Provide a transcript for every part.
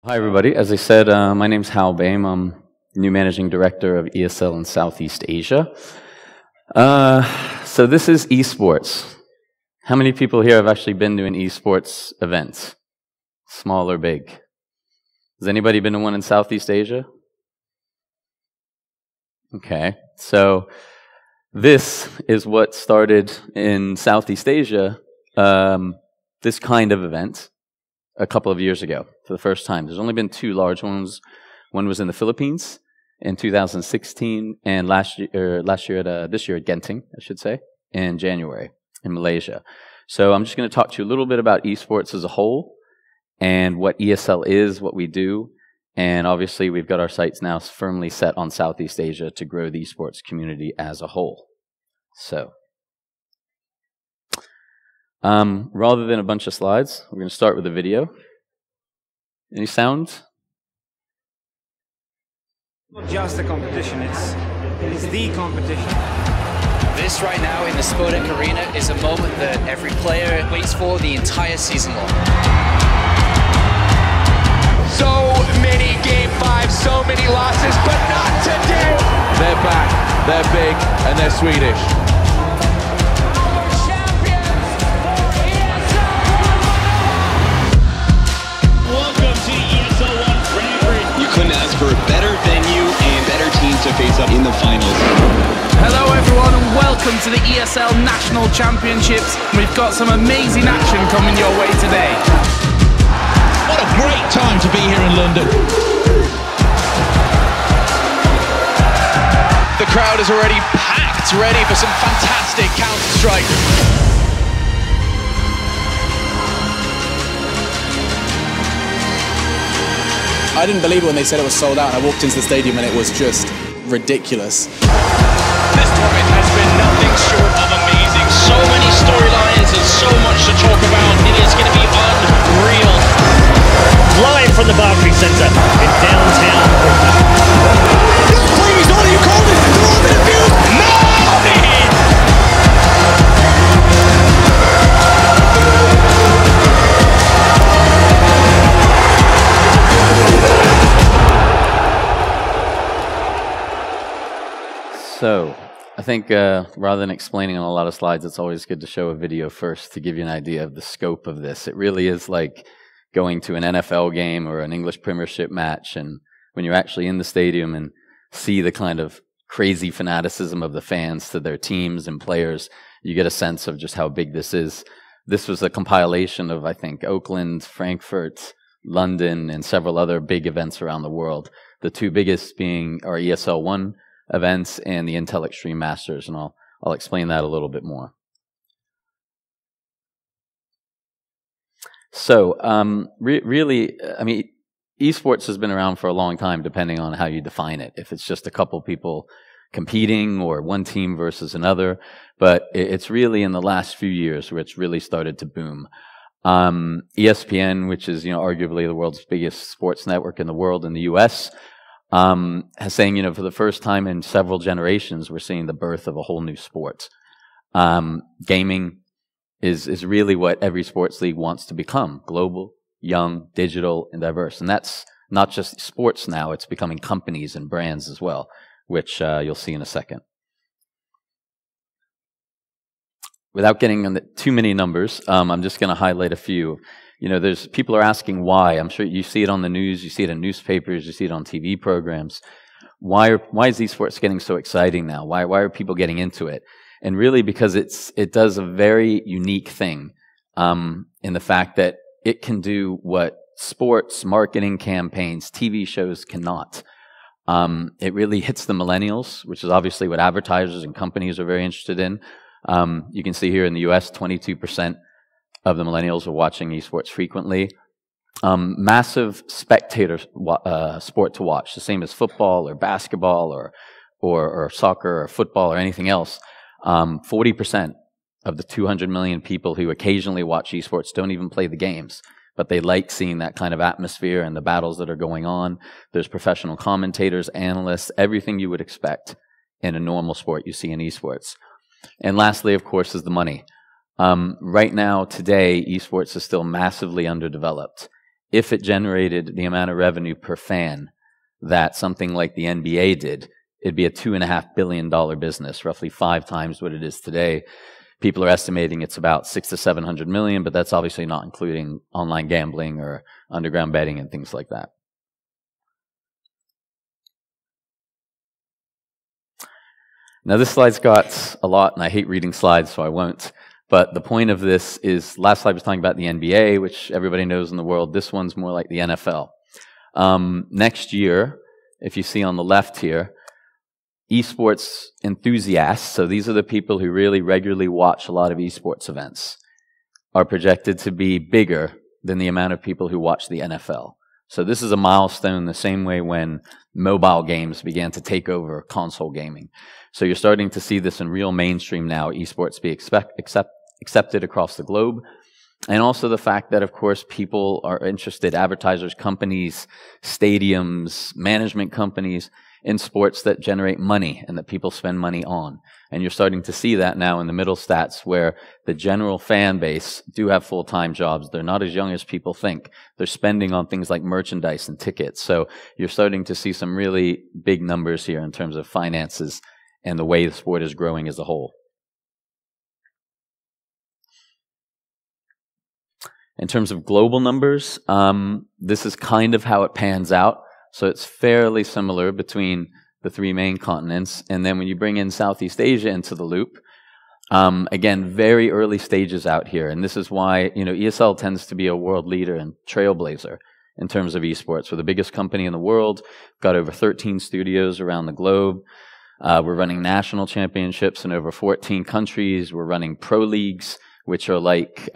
Hi, everybody. As I said, my name's Hal Bame. I'm new managing director of ESL in Southeast Asia. So this is esports. How many people here have actually been to an esports event? Small or big? Has anybody been to one in Southeast Asia? Okay. So this is what started in Southeast Asia, this kind of event, a couple of years ago for the first time. There's only been two large ones. One was in the Philippines in 2016, and this year at Genting, I should say, in January in Malaysia. So I'm just going to talk to you a little bit about esports as a whole and what ESL is, what we do, and obviously we've got our sights now firmly set on Southeast Asia to grow the esports community as a whole. So rather than a bunch of slides, we're going to start with a video. Any sound? Not just a competition, it's the competition. This right now in the Spodek Arena is a moment that every player waits for the entire season long. So many game fives, so many losses, but not today. They're back, they're big, and they're Swedish. Couldn't ask for a better venue and better teams to face up in the finals. Hello everyone and welcome to the ESL National Championships. We've got some amazing action coming your way today. What a great time to be here in London. The crowd is already packed, ready for some fantastic Counter-Strike. I didn't believe it when they said it was sold out. I walked into the stadium and it was just ridiculous. This tournament has been nothing short of amazing. So many storylines and so much to talk about. It is going to be unreal. Live from the Barclays Centre in downtown Britain. Please, all you call this? They're all been abused. No! So I think rather than explaining on a lot of slides, it's always good to show a video first to give you an idea of the scope of this. It really is like going to an NFL game or an English Premiership match, and when you're actually in the stadium and see the kind of crazy fanaticism of the fans to their teams and players, you get a sense of just how big this is. This was a compilation of, I think, Oakland, Frankfurt, London, and several other big events around the world. The two biggest being our ESL 1 events and the Intel Extreme Masters, and I'll explain that a little bit more. So, really, I mean, esports has been around for a long time, depending on how you define it. If it's just a couple people competing or one team versus another, but it's really in the last few years where it's really started to boom. ESPN, which is, arguably the world's biggest sports network in the world in the US, has saying, for the first time in several generations, we're seeing the birth of a whole new sport. Gaming is really what every sports league wants to become: global, young, digital, and diverse. And that's not just sports now, it's becoming companies and brands as well, which you'll see in a second. Without getting into too many numbers, I'm just going to highlight a few. There's people are asking why. I'm sure you see it on the news, you see it in newspapers, you see it on TV programs. Why is esports getting so exciting now? Why are people getting into it? And really because it does a very unique thing in the fact that it can do what sports, marketing campaigns, TV shows cannot. It really hits the millennials, which is obviously what advertisers and companies are very interested in. You can see here in the US, 22% of the millennials are watching esports frequently. Massive spectator sport to watch, the same as football or basketball or soccer or football or anything else. 40% of the 200 million people who occasionally watch esports don't even play the games, but they like seeing that kind of atmosphere and the battles that are going on. There's professional commentators, analysts, everything you would expect in a normal sport you see in esports. And lastly, of course, is the money. Right now, today, esports is still massively underdeveloped. if it generated the amount of revenue per fan that something like the NBA did, it'd be a $2.5 billion business, roughly 5 times what it is today. People are estimating it's about 600 to 700 million, but that's obviously not including online gambling or underground betting and things like that. Now this slide's got a lot, and I hate reading slides, so I won't. But the point of this is, last slide was talking about the NBA, which everybody knows in the world. This one's more like the NFL. Next year, if you see on the left here, esports enthusiasts, so these are the people who really regularly watch a lot of esports events, are projected to be bigger than the amount of people who watch the NFL. So this is a milestone the same way when mobile games began to take over console gaming. So you're starting to see this in real mainstream now, esports be accepted across the globe. And also the fact that, of course, people are interested, advertisers, companies, stadiums, management companies, in sports that generate money and that people spend money on. And you're starting to see that now in the middle stats, where the general fan base do have full-time jobs. They're not as young as people think. They're spending on things like merchandise and tickets. So you're starting to see some really big numbers here in terms of finances and the way the sport is growing as a whole. In terms of global numbers, this is kind of how it pans out. So it's fairly similar between the 3 main continents. And then when you bring in Southeast Asia into the loop, again, very early stages out here. And this is why, ESL tends to be a world leader and trailblazer in terms of esports. We're the biggest company in the world, got over 13 studios around the globe. We're running national championships in over 14 countries. We're running pro leagues, which are like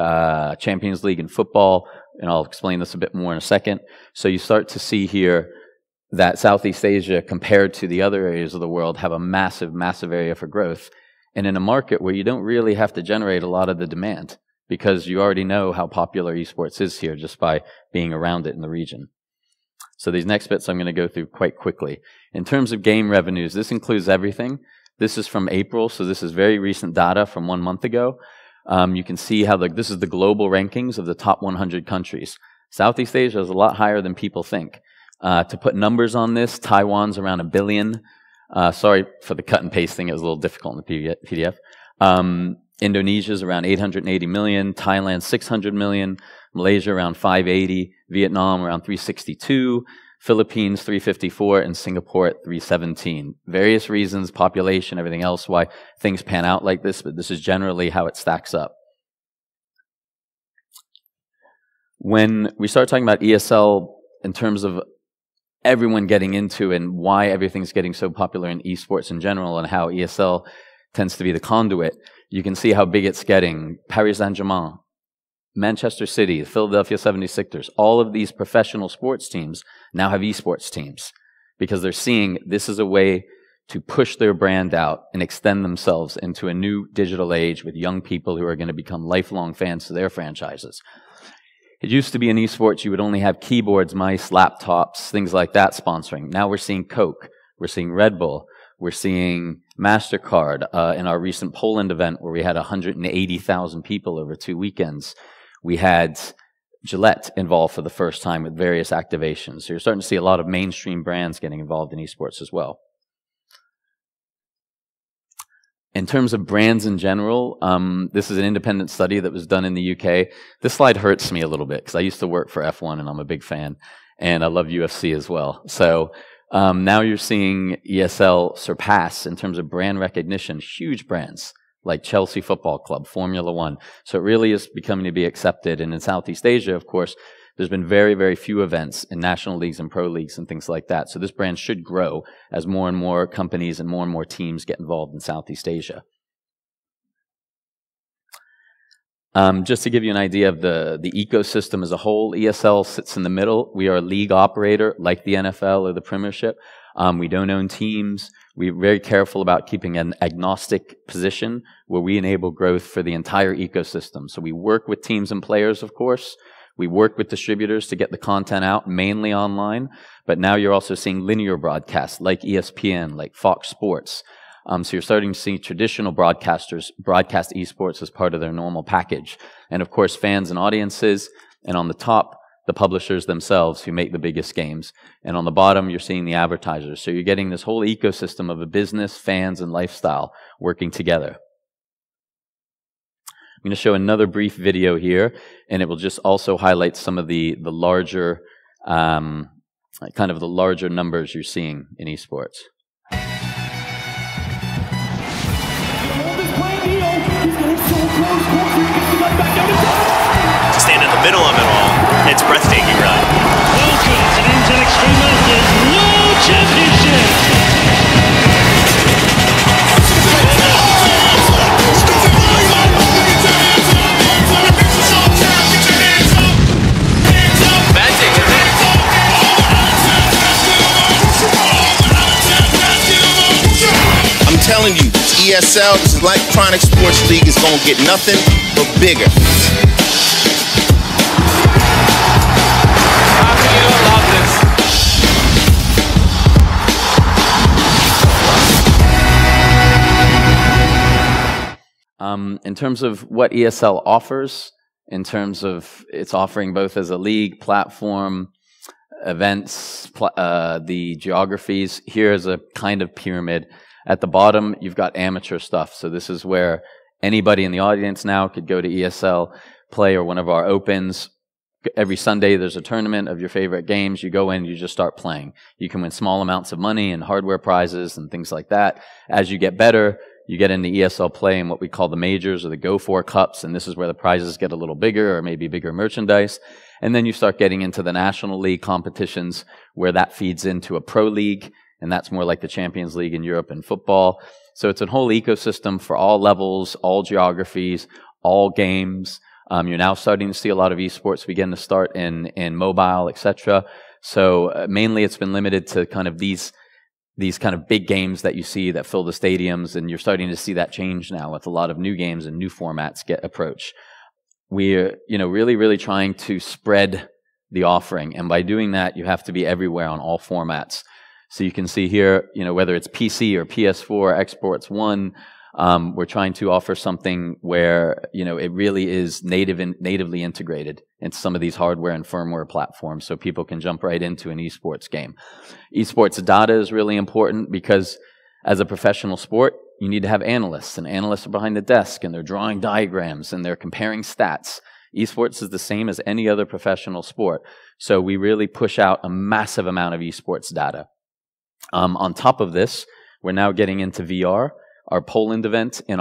Champions League in football. And I'll explain this a bit more in a second. So you start to see here that Southeast Asia, compared to the other areas of the world, have a massive, massive area for growth. And in a market where you don't really have to generate a lot of the demand, because you already know how popular esports is here just by being around it in the region. So these next bits I'm going to go through quite quickly. In terms of game revenues, this includes everything. This is from April, so this is very recent data from 1 month ago. You can see how this is the global rankings of the top 100 countries. Southeast Asia is a lot higher than people think. To put numbers on this, Taiwan's around 1 billion. Sorry for the cut and pasting, it was a little difficult in the PDF. Indonesia's around 880 million, Thailand 600 million, Malaysia around 580, Vietnam around 362, Philippines 354, and Singapore at 317. Various reasons, population, everything else, why things pan out like this, but this is generally how it stacks up. When we start talking about ESL in terms of everyone getting into and why everything's getting so popular in esports in general and how ESL tends to be the conduit, you can see how big it's getting. Paris Saint-Germain, Manchester City, Philadelphia 76ers, all of these professional sports teams now have esports teams because they're seeing this is a way to push their brand out and extend themselves into a new digital age with young people who are going to become lifelong fans to their franchises. It used to be in esports you would only have keyboards, mice, laptops, things like that sponsoring. Now we're seeing Coke, we're seeing Red Bull, we're seeing MasterCard in our recent Poland event where we had 180,000 people over 2 weekends. We had Gillette involved for the first time with various activations. So you're starting to see a lot of mainstream brands getting involved in esports as well. In terms of brands in general, this is an independent study that was done in the UK. This slide hurts me a little bit because I used to work for F1 and I'm a big fan, and I love UFC as well. So now you're seeing ESL surpass, in terms of brand recognition, huge brands like Chelsea Football Club, Formula One. So it really is becoming to be accepted. And in Southeast Asia, of course, there's been very, very few events in national leagues and pro leagues and things like that. So this brand should grow as more and more companies and more teams get involved in Southeast Asia. Just to give you an idea of the ecosystem as a whole, ESL sits in the middle. We are a league operator like the NFL or the Premiership. We don't own teams. We're very careful about keeping an agnostic position where we enable growth for the entire ecosystem. So we work with teams and players, of course. We work with distributors to get the content out, mainly online. But now you're also seeing linear broadcasts like ESPN, like Fox Sports. So you're starting to see traditional broadcasters broadcast esports as part of their normal package. And of course, fans and audiences. And on the top, the publishers themselves who make the biggest games. And on the bottom, you're seeing the advertisers. So you're getting this whole ecosystem of a business, fans, and lifestyle working together. I'm going to show another brief video here, and it will just also highlight some of the larger, kind of the larger numbers you're seeing in esports. To stand in the middle of it all, it's breathtaking, really. Welcome to the Intel Extreme Masters World Championship. I'm telling you, ESL, this is Electronic Sports League, is going to get nothing but bigger. How can you not love this? In terms of what ESL offers, in terms of its offering both as a league, platform, events, the geographies, here's a kind of pyramid. At the bottom, you've got amateur stuff. So this is where anybody in the audience now could go to ESL, play or one of our opens. Every Sunday, there's a tournament of your favorite games. You go in, you just start playing. You can win small amounts of money and hardware prizes and things like that. As you get better, you get into ESL play in what we call the majors or the Go4 Cups, and this is where the prizes get a little bigger or maybe bigger merchandise. And then you start getting into the National League competitions where that feeds into a pro league, and that's more like the Champions League in Europe in football. So it's a whole ecosystem for all levels, all geographies, all games. You're now starting to see a lot of esports begin to start in mobile, etc. So mainly it's been limited to kind of these kind of big games that you see that fill the stadiums, and you're starting to see that change now with a lot of new games and new formats get approached. We're really trying to spread the offering, and by doing that, you have to be everywhere on all formats. So you can see here, whether it's PC or PS4, Xbox One, we're trying to offer something where, it really is natively integrated into some of these hardware and firmware platforms so people can jump right into an esports game. Esports data is really important because as a professional sport, you need to have analysts, and analysts are behind the desk and they're drawing diagrams and they're comparing stats. Esports is the same as any other professional sport. So we really push out a massive amount of esports data. On top of this, we're now getting into VR. Our Poland event in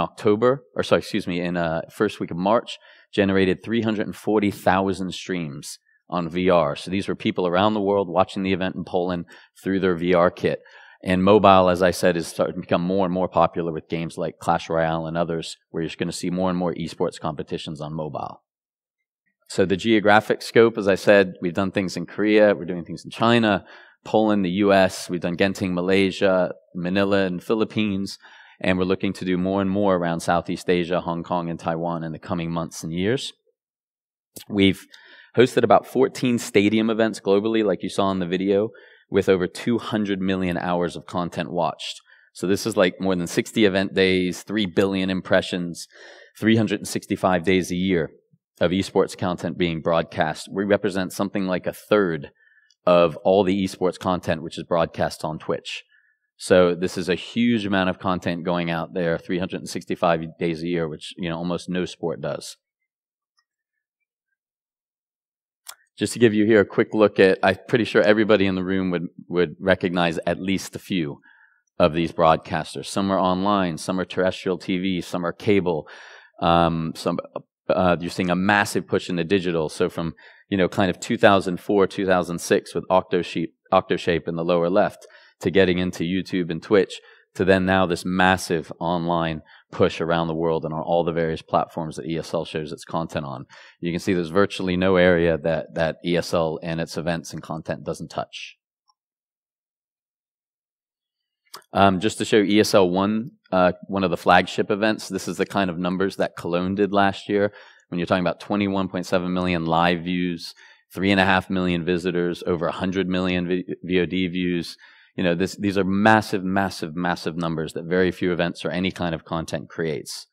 first week of March, generated 340,000 streams on VR. So these were people around the world watching the event in Poland through their VR kit. And mobile, as I said, is starting to become more and more popular with games like Clash Royale and others, where you're going to see more and more esports competitions on mobile. So the geographic scope, as I said, we've done things in Korea, we're doing things in China, Poland, the US, we've done Genting, Malaysia, Manila, and Philippines, and we're looking to do more and more around Southeast Asia, Hong Kong, and Taiwan in the coming months and years. We've hosted about 14 stadium events globally, like you saw in the video, with over 200 million hours of content watched. So this is like more than 60 event days, 3 billion impressions, 365 days a year of esports content being broadcast. We represent something like a third of all the esports content which is broadcast on Twitch. So this is a huge amount of content going out there, 365 days a year, which almost no sport does. Just to give you here a quick look at, I'm pretty sure everybody in the room would recognize at least a few of these broadcasters. Some are online, some are terrestrial TV, some are cable. You're seeing a massive push into digital. So from kind of 2004, 2006 with Octoshape in the lower left, to getting into YouTube and Twitch, to then now this massive online push around the world and on all the various platforms that ESL shows its content on. You can see there's virtually no area that ESL and its events and content doesn't touch. Just to show ESL 1, one of the flagship events, this is the kind of numbers that Cologne did last year. When you're talking about 21.7 million live views, 3.5 million visitors, over 100 million VOD views. These are massive, massive, massive numbers that very few events or any kind of content creates.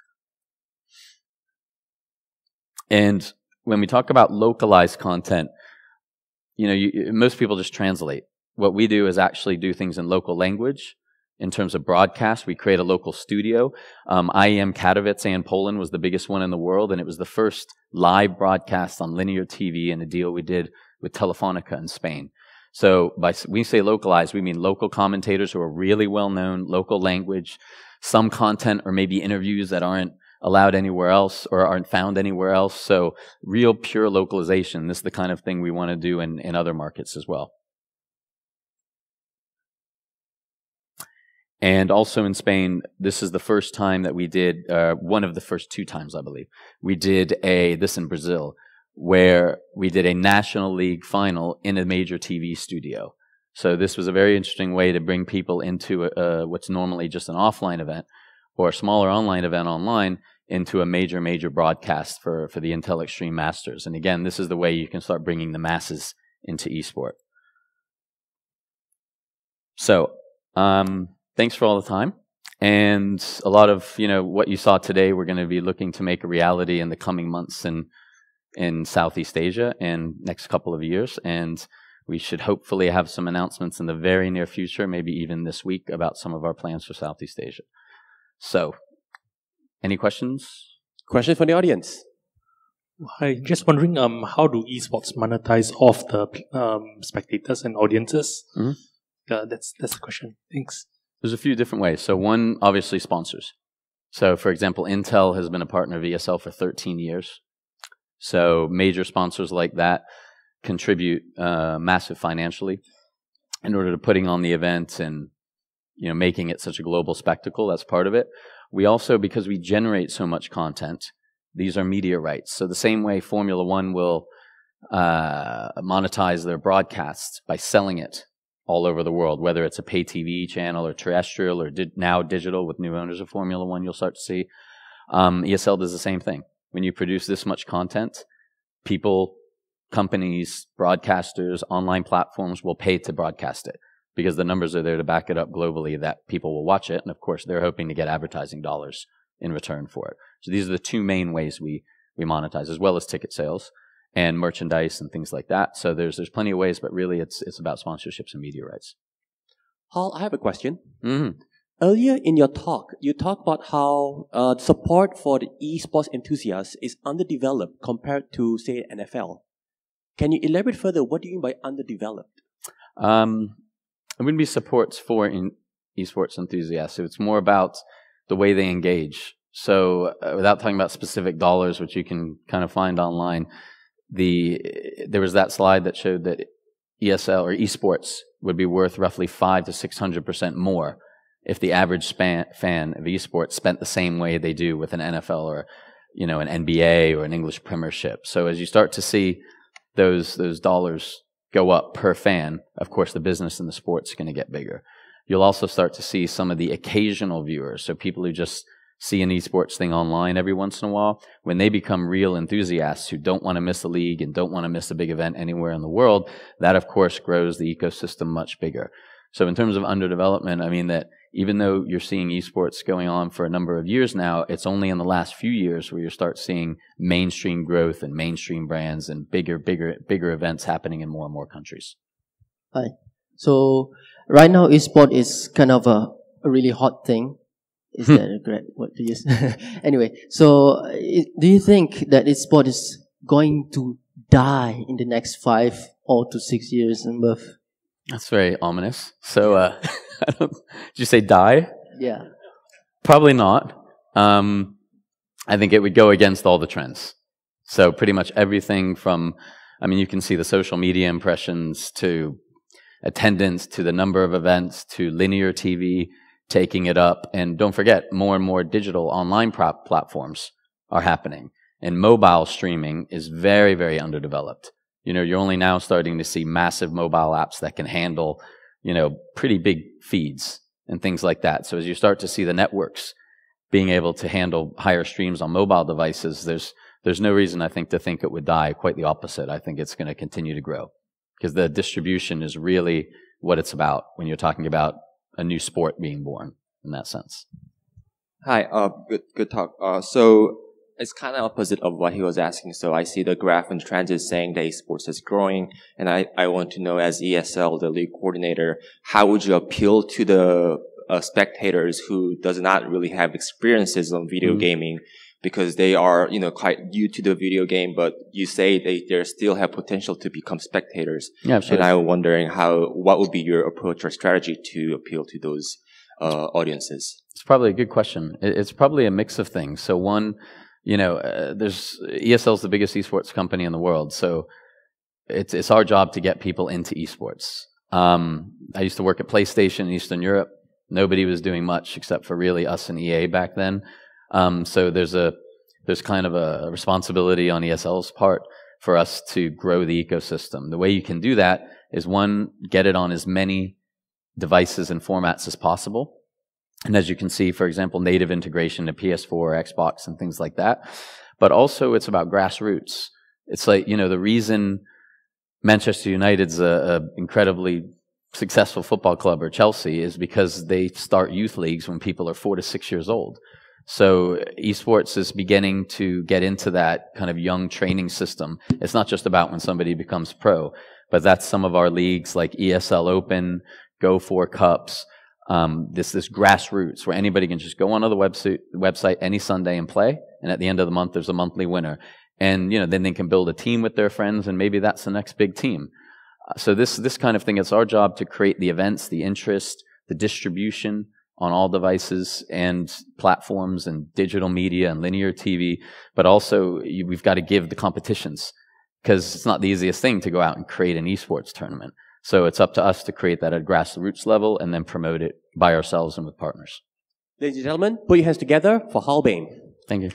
And when we talk about localized content, most people just translate. What we do is actually do things in local language. In terms of broadcast, we create a local studio. IEM Katowice in Poland was the biggest one in the world, and it was the first live broadcast on linear TV in a deal we did with Telefonica in Spain. So when we say localized, we mean local commentators who are really well known, local language, some content or maybe interviews that aren't allowed anywhere else or aren't found anywhere else. So real pure localization. This is the kind of thing we want to do in other markets as well. And also in Spain, this is the first time that we did, one of the first 2 times, I believe, we did this in Brazil, where we did a National League final in a major TV studio. So this was a very interesting way to bring people into what's normally just an offline event or a smaller online event online into a major broadcast for the Intel Extreme Masters. And again, this is the way you can start bringing the masses into esport. So, thanks for all the time. And a lot of, what you saw today, we're going to be looking to make a reality in the coming months in Southeast Asia and next couple of years. And we should hopefully have some announcements in the very near future, maybe even this week, about some of our plans for Southeast Asia. So, any questions? Question from the audience. Hi, just wondering, how do esports monetize off the spectators and audiences? Mm-hmm. That's the question. Thanks. There's a few different ways. So one, obviously, sponsors. So, for example, Intel has been a partner of ESL for 13 years. So major sponsors like that contribute massive financially in order to putting on the event and making it such a global spectacle. That's part of it. We also, because we generate so much content, these are media rights. So the same way Formula One will monetize their broadcasts by selling it all over the world, whether it's a pay TV channel or terrestrial or now digital with new owners of Formula One, you'll start to see. ESL does the same thing. When you produce this much content, people, companies, broadcasters, online platforms will pay to broadcast it because the numbers are there to back it up globally that people will watch it. And of course, they're hoping to get advertising dollars in return for it. So these are the 2 main ways we monetize, as well as ticket sales and merchandise and things like that. So there's plenty of ways, but really it's about sponsorships and media rights. Hal, I have a question. Mm-hmm. Earlier in your talk, you talked about how support for the esports enthusiasts is underdeveloped compared to, say, NFL. Can you elaborate further? What do you mean by underdeveloped? It wouldn't be supports for esports enthusiasts. It's more about the way they engage. So without talking about specific dollars, which you can kind of find online, there was that slide that showed that ESL or esports would be worth roughly 500 to 600% more if the average fan of esports spent the same way they do with an NFL or an NBA or an English Premiership. So as you start to see those dollars go up per fan, of course the business in the sport's going to get bigger. You'll also start to see some of the occasional viewers, so people who just see an esports thing online every once in a while, when they become real enthusiasts who don't want to miss a league and don't want to miss a big event anywhere in the world, that of course grows the ecosystem much bigger. So in terms of underdevelopment, I mean that even though you're seeing esports going on for a number of years now, it's only in the last few years where you start seeing mainstream growth and mainstream brands and bigger events happening in more and more countries. Hi. So right now, esport is kind of a really hot thing. Is that a great word to use? Anyway, so do you think that esport is going to die in the next 5 or to 6 years and above? That's very ominous. So, did you say die? Yeah. Probably not. I think it would go against all the trends. So pretty much everything from, you can see the social media impressions to attendance to the number of events to linear TV taking it up. And don't forget, more and more digital online platforms are happening. And mobile streaming is very, very underdeveloped. You're only now starting to see massive mobile apps that can handle, pretty big feeds and things like that. So as you start to see the networks being able to handle higher streams on mobile devices, there's no reason, I think, to think it would die. Quite the opposite. I think it's going to continue to grow because the distribution is really what it's about when you're talking about a new sport being born in that sense. Hi, good talk. So it's kind of opposite of what he was asking. So I see the graph in transit saying that esports is growing, and I want to know, as ESL, the league coordinator, how would you appeal to the spectators who does not really have experiences on video gaming, because they are, quite new to the video game, but you say they still have potential to become spectators. Yeah, absolutely. And I'm wondering what would be your approach or strategy to appeal to those audiences? It's probably a good question. It's probably a mix of things. So one, there's ESL is the biggest esports company in the world, so it's our job to get people into esports. I used to work at PlayStation in Eastern Europe. Nobody was doing much except for really us and EA back then. So there's kind of a responsibility on ESL's part for us to grow the ecosystem. The way you can do that is, one, get it on as many devices and formats as possible. And as you can see, for example, native integration to PS4, Xbox, and things like that. But also it's about grassroots. It's like, the reason Manchester United's a incredibly successful football club, or Chelsea, is because they start youth leagues when people are 4 to 6 years old. So esports is beginning to get into that kind of young training system. It's not just about when somebody becomes pro, but that's some of our leagues like ESL Open, Go 4 Cups, this grassroots where anybody can just go onto the website any Sunday and play, and at the end of the month there's a monthly winner. And then they can build a team with their friends, and maybe that's the next big team. So this kind of thing, it's our job to create the events, the interest, the distribution on all devices and platforms and digital media and linear TV, but also we've got to give the competitions, because it's not the easiest thing to go out and create an esports tournament. So it's up to us to create that at a grassroots level and then promote it by ourselves and with partners. Ladies and gentlemen, put your hands together for Hal Bame. Thank you.